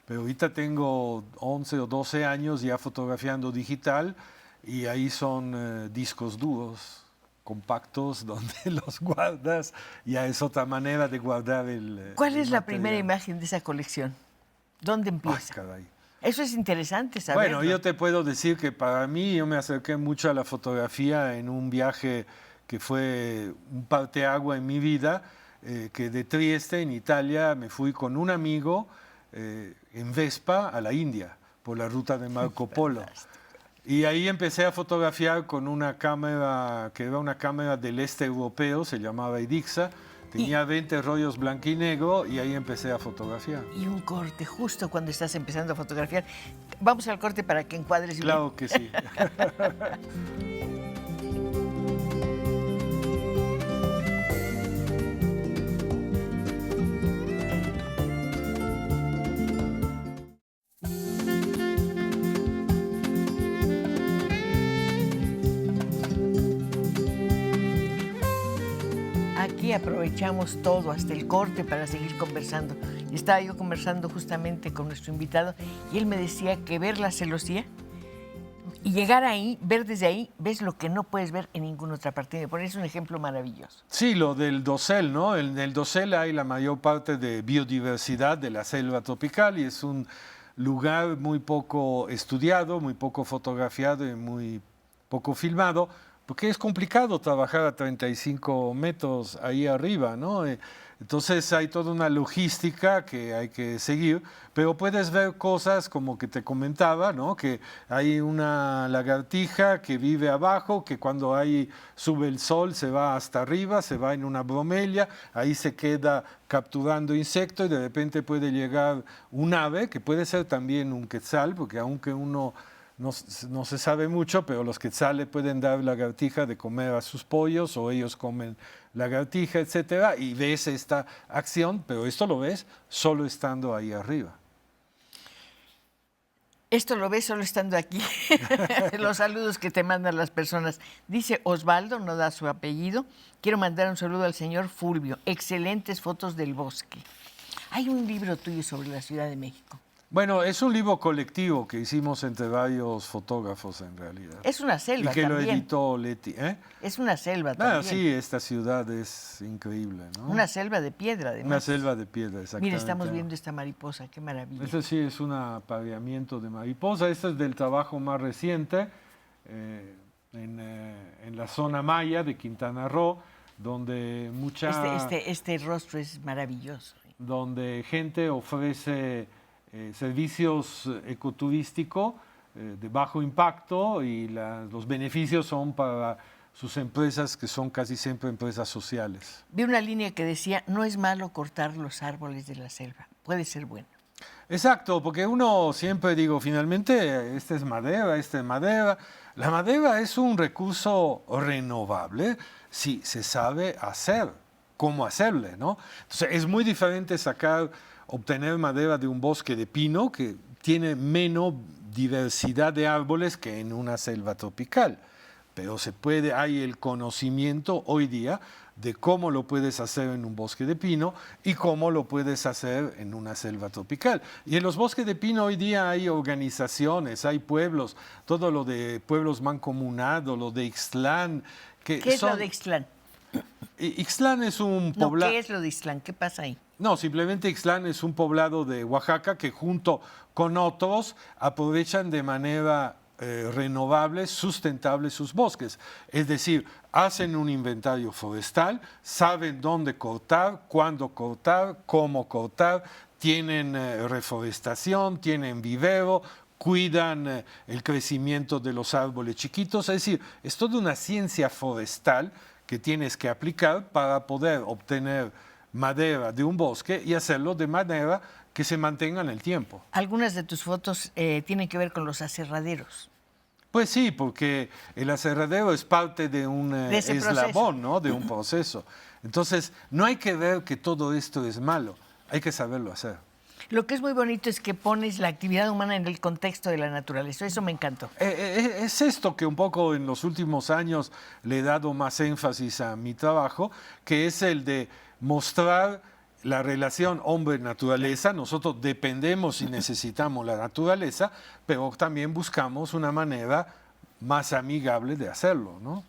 S2: Pero ahorita tengo 11 o 12 años ya fotografiando digital y ahí son discos duros, compactos, donde los guardas. Ya es otra manera de guardar el
S1: ¿Cuál es la
S2: material.
S1: primera imagen de esa colección? ¿Dónde empieza?
S2: Ay, caray.
S1: Eso es interesante saberlo.
S2: Bueno, yo te puedo decir que para mí yo me acerqué mucho a la fotografía en un viaje que fue un parteagua en mi vida, que de Trieste, en Italia, me fui con un amigo en Vespa a la India, por la ruta de Marco Polo. Y ahí empecé a fotografiar con una cámara, que era una cámara del este europeo, se llamaba Edixa, tenía 20 rollos blanco y negro y ahí empecé a fotografiar.
S1: Y un corte, justo cuando estás empezando a fotografiar. Vamos al corte para que encuadres bien.
S2: Claro que sí.
S1: Aquí aquí aprovechamos todo, hasta el corte, para seguir conversando. Y estaba yo conversando justamente con nuestro invitado y él me decía que ver la celosía y llegar ahí, ver desde ahí, ves lo que no puedes ver en ninguna otra parte. Me pones un ejemplo maravilloso.
S2: Sí, lo del dosel, ¿no? En el dosel hay la mayor parte de biodiversidad de la selva tropical y es un lugar muy poco estudiado, muy poco fotografiado y muy poco filmado, porque es complicado trabajar a 35 metros ahí arriba, ¿no? Entonces hay toda una logística que hay que seguir, pero puedes ver cosas como que te comentaba, ¿no? Que hay una lagartija que vive abajo, que cuando ahí sube el sol se va hasta arriba, se va en una bromella, ahí se queda capturando insectos y de repente puede llegar un ave, que puede ser también un quetzal, porque aunque uno no se sabe mucho, pero los quetzales pueden dar lagartija de comer a sus pollos o ellos comen lagartija, etcétera, y ves esta acción, pero esto lo ves solo estando ahí arriba.
S1: Esto lo ves solo estando aquí. Los saludos que te mandan las personas. Dice Osvaldo, no da su apellido. Quiero mandar un saludo al señor Fulvio. Excelentes fotos del bosque. Hay un libro tuyo sobre la Ciudad de México.
S2: Bueno, es un libro colectivo que hicimos entre varios fotógrafos en realidad.
S1: Es una selva
S2: y que
S1: también.
S2: Lo editó Leti.
S1: Es una selva también.
S2: Sí, esta ciudad es increíble, ¿no?
S1: Una selva de piedra, además.
S2: Una selva de piedra, exactamente.
S1: Mira, estamos viendo esta mariposa, qué maravilla.
S2: Este sí es un apareamiento de mariposa. Este es del trabajo más reciente en la zona maya de Quintana Roo, donde
S1: Este rostro es maravilloso.
S2: Donde gente ofrece servicios ecoturísticos de bajo impacto y los beneficios son para sus empresas, que son casi siempre empresas sociales.
S1: Vi una línea que decía, no es malo cortar los árboles de la selva, puede ser bueno.
S2: Exacto, porque uno siempre digo, finalmente, esta es madera. La madera es un recurso renovable si se sabe hacer, cómo hacerle, ¿no? Entonces, es muy diferente obtener madera de un bosque de pino que tiene menos diversidad de árboles que en una selva tropical. Pero hay el conocimiento hoy día de cómo lo puedes hacer en un bosque de pino y cómo lo puedes hacer en una selva tropical. Y en los bosques de pino hoy día hay organizaciones, hay pueblos, todo lo de pueblos mancomunados, lo de Ixtlán.
S1: ¿Qué es lo de Ixtlán?
S2: Ixtlán es un poblado.
S1: ¿Qué es lo de Ixtlán? ¿Qué pasa ahí?
S2: No, simplemente Ixtlán es un poblado de Oaxaca que junto con otros aprovechan de manera renovable, sustentable sus bosques. Es decir, hacen un inventario forestal, saben dónde cortar, cuándo cortar, cómo cortar, tienen reforestación, tienen vivero, cuidan el crecimiento de los árboles chiquitos. Es decir, es toda una ciencia forestal que tienes que aplicar para poder obtener madera de un bosque y hacerlo de manera que se mantenga en el tiempo.
S1: Algunas de tus fotos tienen que ver con los aserraderos.
S2: Pues sí, porque el aserradero es parte de un eslabón, ¿no? De un proceso. Entonces, no hay que ver que todo esto es malo, hay que saberlo hacer.
S1: Lo que es muy bonito es que pones la actividad humana en el contexto de la naturaleza. Eso me encantó.
S2: Es esto que un poco en los últimos años le he dado más énfasis a mi trabajo, que es el de mostrar la relación hombre-naturaleza. Nosotros dependemos y necesitamos la naturaleza, pero también buscamos una manera más amigable de hacerlo, ¿no?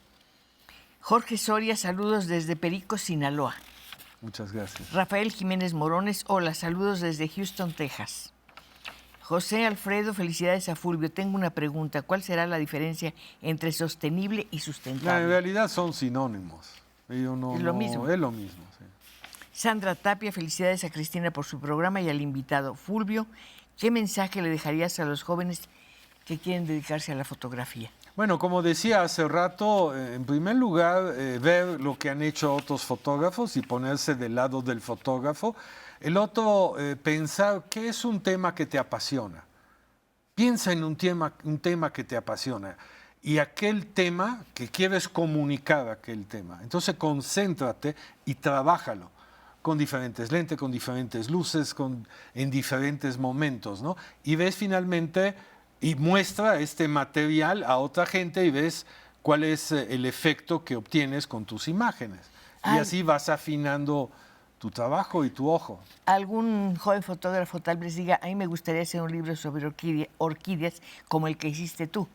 S1: Jorge Soria, saludos desde Perico, Sinaloa.
S2: Muchas gracias.
S1: Rafael Jiménez Morones, hola, saludos desde Houston, Texas. José Alfredo, felicidades a Fulvio. Tengo una pregunta. ¿Cuál será la diferencia entre sostenible y sustentable?
S2: En realidad son sinónimos.
S1: Es lo mismo.
S2: Es lo mismo, sí.
S1: Sandra Tapia, felicidades a Cristina por su programa y al invitado. Fulvio, ¿qué mensaje le dejarías a los jóvenes que quieren dedicarse a la fotografía?
S2: Bueno, como decía hace rato, en primer lugar, ver lo que han hecho otros fotógrafos y ponerse del lado del fotógrafo. El otro, pensar qué es un tema que te apasiona. Piensa en un tema que te apasiona y aquel tema que quieres comunicar, aquel tema. Entonces, concéntrate y trabájalo con diferentes lentes, con diferentes luces, en diferentes momentos, ¿no? Y ves finalmente y muestra este material a otra gente y ves cuál es el efecto que obtienes con tus imágenes. Y así vas afinando tu trabajo y tu ojo.
S1: Algún joven fotógrafo tal vez diga, a mí me gustaría hacer un libro sobre orquídeas como el que hiciste tú.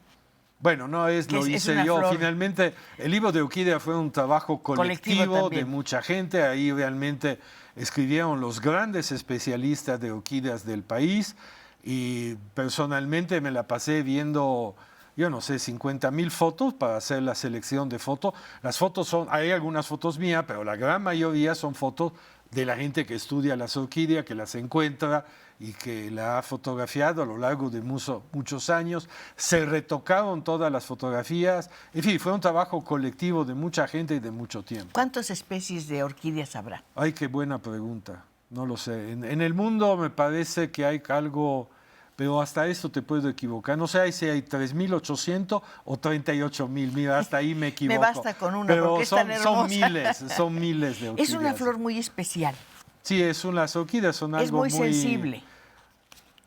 S2: Bueno, no es, lo hice yo.
S1: Flor.
S2: Finalmente, el libro de orquídea fue un trabajo colectivo de mucha gente. Ahí realmente escribieron los grandes especialistas de orquídeas del país y personalmente me la pasé viendo, yo no sé, 50,000 fotos para hacer la selección de fotos. Las fotos hay algunas fotos mías, pero la gran mayoría son fotos de la gente que estudia las orquídeas, que las encuentra y que la ha fotografiado a lo largo de muchos años. Se retocaron todas las fotografías. En fin, fue un trabajo colectivo de mucha gente y de mucho tiempo.
S1: ¿Cuántas especies de orquídeas habrá?
S2: Ay, qué buena pregunta. No lo sé. En el mundo me parece que hay algo, pero hasta esto te puedo equivocar. No sé si hay 3,800 o 38,000. Mira, hasta ahí me equivoco.
S1: Me basta con una,
S2: pero
S1: porque es tan hermosa.
S2: son miles de orquídeas.
S1: Es una flor muy especial.
S2: Sí, las orquídeas son algo muy...
S1: Es muy sensible.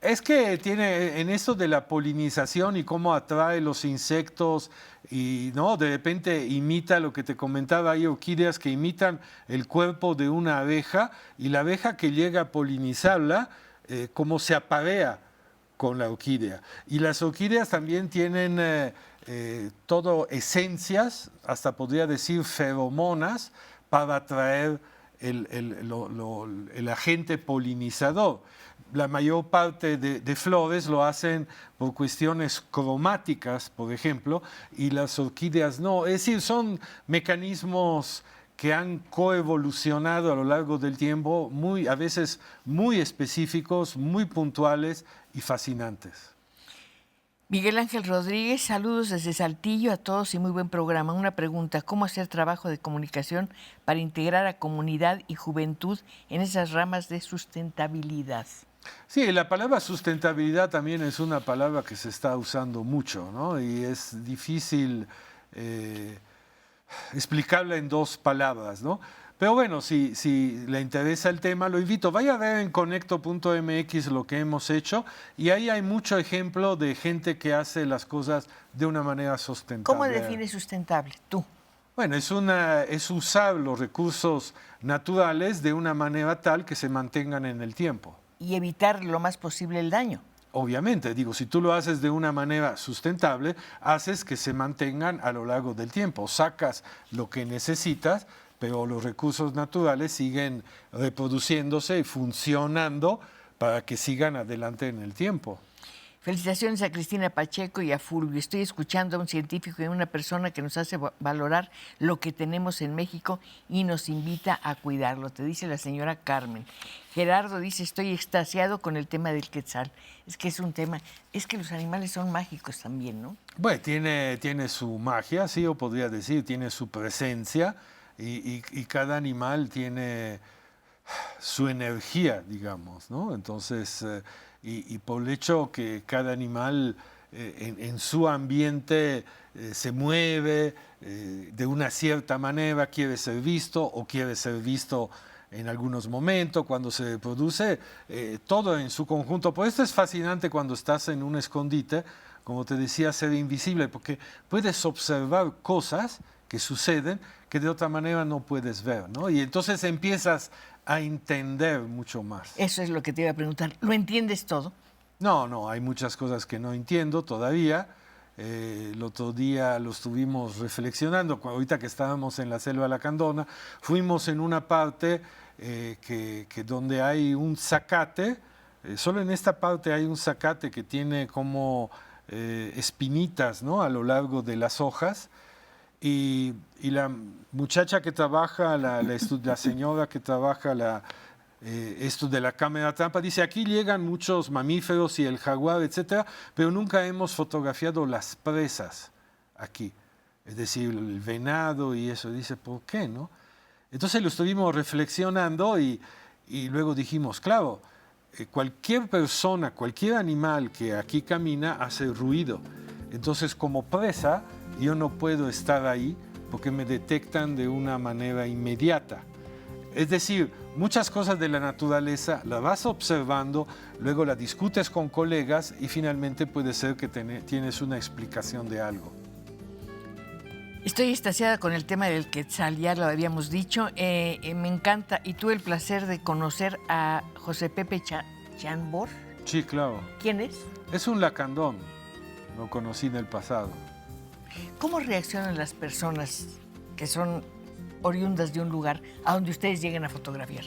S2: Es que tiene en esto de la polinización y cómo atrae los insectos y no, de repente imita lo que te comentaba, hay orquídeas que imitan el cuerpo de una abeja y la abeja que llega a polinizarla, como se aparea con la orquídea. Y las orquídeas también tienen todo esencias, hasta podría decir feromonas, para atraer el agente polinizador. La mayor parte de flores lo hacen por cuestiones cromáticas, por ejemplo, y las orquídeas no. Es decir, son mecanismos que han coevolucionado a lo largo del tiempo, a veces muy específicos, muy puntuales y fascinantes.
S1: Miguel Ángel Rodríguez, saludos desde Saltillo a todos y muy buen programa. Una pregunta, ¿cómo hacer trabajo de comunicación para integrar a comunidad y juventud en esas ramas de sustentabilidad?
S2: Sí, la palabra sustentabilidad también es una palabra que se está usando mucho, ¿no? Y es difícil explicarla en dos palabras, ¿no? Pero bueno, si le interesa el tema, lo invito. Vaya a ver en conecto.mx lo que hemos hecho y ahí hay mucho ejemplo de gente que hace las cosas de una manera sustentable.
S1: ¿Cómo defines sustentable tú?
S2: Bueno, es usar los recursos naturales de una manera tal que se mantengan en el tiempo.
S1: Y evitar lo más posible el daño.
S2: Obviamente, digo, si tú lo haces de una manera sustentable, haces que se mantengan a lo largo del tiempo. Sacas lo que necesitas, pero los recursos naturales siguen reproduciéndose y funcionando para que sigan adelante en el tiempo.
S1: Felicitaciones a Cristina Pacheco y a Fulvio. Estoy escuchando a un científico y a una persona que nos hace valorar lo que tenemos en México y nos invita a cuidarlo. Te dice la señora Carmen. Gerardo dice, estoy extasiado con el tema del quetzal. Es que es un tema, es que los animales son mágicos también, ¿no?
S2: Bueno, tiene su magia, sí, o podría decir, tiene su presencia y cada animal tiene su energía, digamos, ¿no? Entonces... Y por el hecho que cada animal en su ambiente se mueve de una cierta manera, quiere ser visto o quiere ser visto en algunos momentos, cuando se produce, todo en su conjunto. Por esto es fascinante cuando estás en un escondite, como te decía, ser invisible, porque puedes observar cosas que suceden que de otra manera no puedes ver, ¿no? Y entonces empiezas a entender mucho más.
S1: Eso es lo que te iba a preguntar. ¿Lo entiendes todo?
S2: No, hay muchas cosas que no entiendo todavía. El otro día lo estuvimos reflexionando, ahorita que estábamos en la selva lacandona, fuimos en una parte que donde hay un zacate, solo en esta parte hay un zacate que tiene como espinitas, ¿no?, a lo largo de las hojas. Y la muchacha que trabaja, la señora que trabaja esto de la cámara trampa, dice, aquí llegan muchos mamíferos y el jaguar, etcétera, pero nunca hemos fotografiado las presas aquí. Es decir, el venado y eso. Dice, ¿por qué, no? Entonces lo estuvimos reflexionando y luego dijimos, claro, cualquier persona, cualquier animal que aquí camina hace ruido. Entonces, como presa, yo no puedo estar ahí porque me detectan de una manera inmediata. Es decir, muchas cosas de la naturaleza la vas observando, luego la discutes con colegas y finalmente puede ser que tienes una explicación de algo.
S1: Estoy extasiada con el tema del Quetzal, ya lo habíamos dicho. Me encanta, y tuve el placer de conocer a José Pepe Chambord.
S2: Sí, claro.
S1: ¿Quién es?
S2: Es un lacandón, lo conocí en el pasado.
S1: ¿Cómo reaccionan las personas que son oriundas de un lugar a donde ustedes lleguen a fotografiar?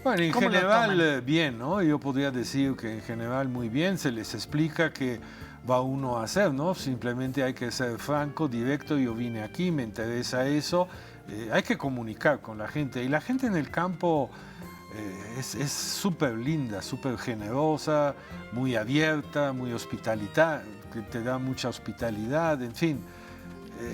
S2: Bueno, en
S1: ¿Cómo lo
S2: general
S1: toman?
S2: bien, ¿no? Yo podría decir que en general muy bien, se les explica qué va uno a hacer, ¿no? Simplemente hay que ser franco, directo, yo vine aquí, me interesa eso, hay que comunicar con la gente. Y la gente en el campo es súper linda, súper generosa, muy abierta, muy hospitalitaria, que te da mucha hospitalidad, en fin.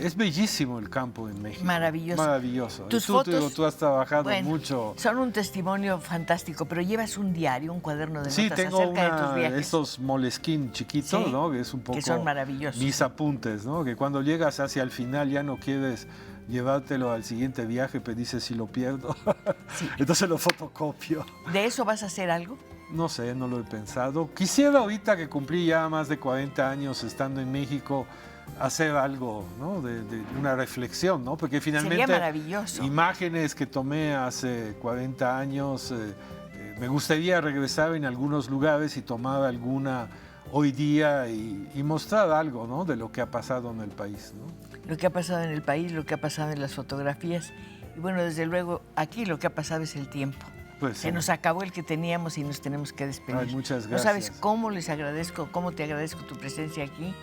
S2: Es bellísimo el campo en México.
S1: Maravilloso.
S2: Maravilloso.
S1: Tus
S2: Tú,
S1: fotos,
S2: tú has trabajado
S1: bueno,
S2: mucho.
S1: son un testimonio fantástico, pero llevas un diario, un cuaderno de
S2: Sí,
S1: notas
S2: tengo
S1: acerca de tus viajes.
S2: estos Moleskine chiquitos,
S1: Sí,
S2: ¿no? Que es un poco
S1: que son maravillosos.
S2: mis apuntes, ¿no? Que cuando llegas hacia el final ya no quieres llevártelo al siguiente viaje, pero dices si lo pierdo.
S1: Sí.
S2: Entonces lo fotocopio.
S1: ¿De eso vas a hacer algo?
S2: No sé, no lo he pensado. Quisiera ahorita que cumplí ya más de 40 años estando en México, hacer algo, ¿no? De una reflexión, ¿no? Porque finalmente
S1: Sería maravilloso.
S2: imágenes que tomé hace 40 años, me gustaría regresar en algunos lugares y tomar alguna hoy día y mostrar algo, ¿no? De lo que ha pasado en el país, ¿no?
S1: Lo que ha pasado en el país, lo que ha pasado en las fotografías. Y bueno, desde luego, aquí lo que ha pasado es el tiempo.
S2: Pues,
S1: Se nos acabó el que teníamos y nos tenemos que despedir.
S2: Ay, muchas
S1: No sabes
S2: gracias.
S1: cómo les agradezco, cómo te agradezco tu presencia aquí,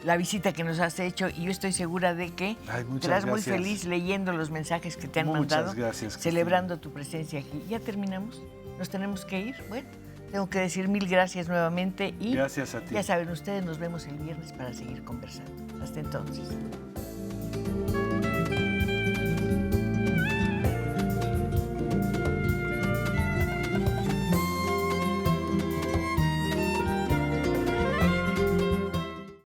S1: la visita que nos has hecho, y yo estoy segura de que
S2: Ay, muchas
S1: estarás muy
S2: gracias.
S1: feliz leyendo los mensajes que te han
S2: Muchas
S1: mandado,
S2: gracias, Cristina.
S1: celebrando tu presencia aquí. ¿Ya terminamos? ¿Nos tenemos que ir? Bueno, tengo que decir mil gracias nuevamente y
S2: Gracias a ti.
S1: ya saben ustedes, nos vemos el viernes para seguir conversando. Hasta entonces.